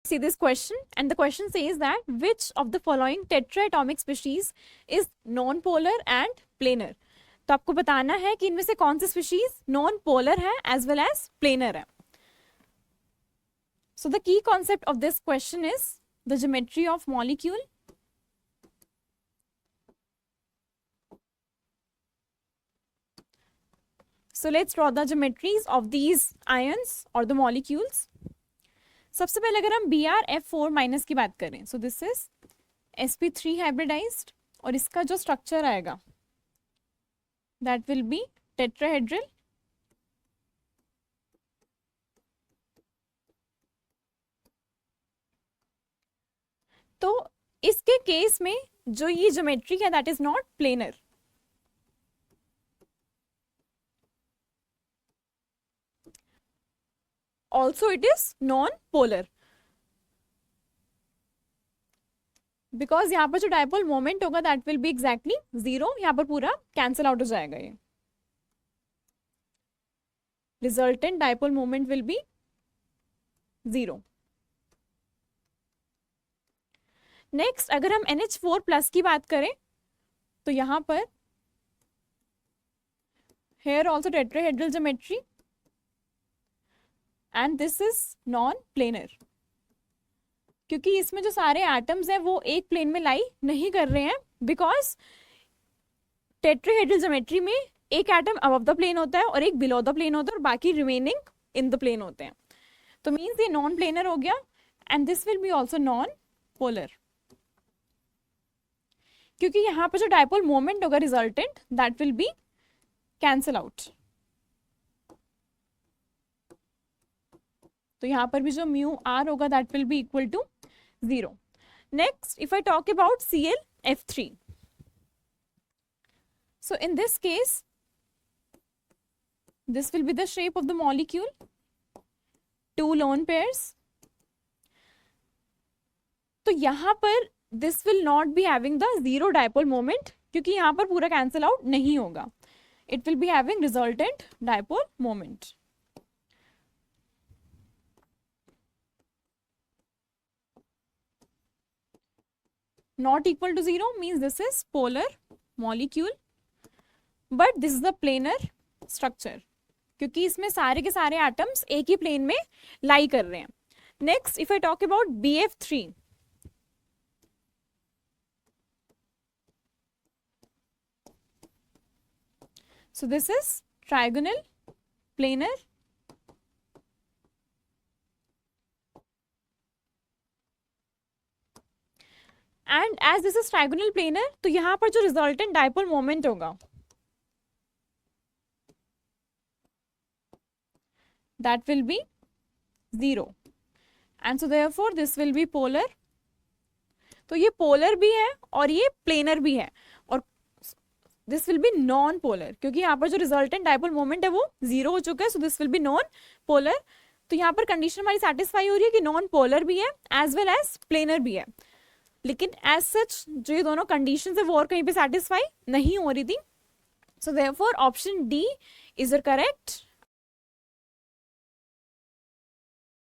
See this question, and the question says that which of the following tetraatomic species is non-polar and planar. तो आपको बताना है कि इनमें से कौन सी स्पीशीज नॉन पोलर है एज वेल एज प्लेनर है. So the key concept of this question is the geometry of molecule. So let's draw the geometries of these ions or the molecules. सबसे पहले अगर हम Br(F4 माइनस की बात करें, so this is sp3 hybridised, और इसका जो स्ट्रक्चर आएगा दैट विल बी टेट्राहेड्रल. तो इसके केस में जो ये ज्योमेट्री है that is not planar. Also it is non-polar because यहाँ पर जो डायपोल मोमेंट होगा that will B exactly zero. यहाँ पर पूरा कैंसिल आउट हो जाएगा. ये resultant dipole moment will be zero. Next अगर हम NH4 प्लस की बात करें तो यहाँ पर here also tetrahedral geometry and this is non planar, क्योंकि इसमें जो सारे एटम्स हैं वो एक प्लेन में लाई नहीं कर रहे हैं, बिकॉज टेट्राहेड्रल ज्योमेट्री में एक एटम अबव द प्लेन होता है और एक बिलो द प्लेन होता है और बाकी रिमेनिंग इन द प्लेन होते हैं. तो मीन्स ये नॉन प्लेनर हो गया and this will be also non polar, क्योंकि यहाँ पर जो डायपोल मोमेंट होगा resultant that will be cancel out. तो यहाँ पर भी जो म्यू आर होगा that will be equal to zero. Next if I talk about ClF3, so in this case this will be the shape of the molecule, two lone pairs. तो यहाँ पर this will not be having the zero dipole moment, क्योंकि यहाँ पर पूरा cancel out नहीं होगा. It will be having resultant dipole moment. Not equal to zero means this is polar molecule, but this is the planar structure, क्योंकि इसमें सारे के सारे एटम्स एक ही प्लेन में लाई कर रहे हैं. Next if I talk about BF3, so this is trigonal planar and as this is trigonal planar, तो यहाँ पर जो resultant dipole moment होगा that will be zero and so therefore this will be polar. तो ये polar भी है और ये planar भी है, और this will be non polar क्योंकि यहाँ पर जो resultant dipole moment है वो zero हो चुका है, so this will be non polar. तो यहाँ पर कंडीशन हमारी सेटिस्फाई हो रही है कि नॉन पोलर भी है एज वेल एज प्लेनर भी है, लेकिन एज सच जो ये दोनों कंडीशन है वो और कहीं पे सेटिस्फाई नहीं हो रही थी. So therefore option D is the correct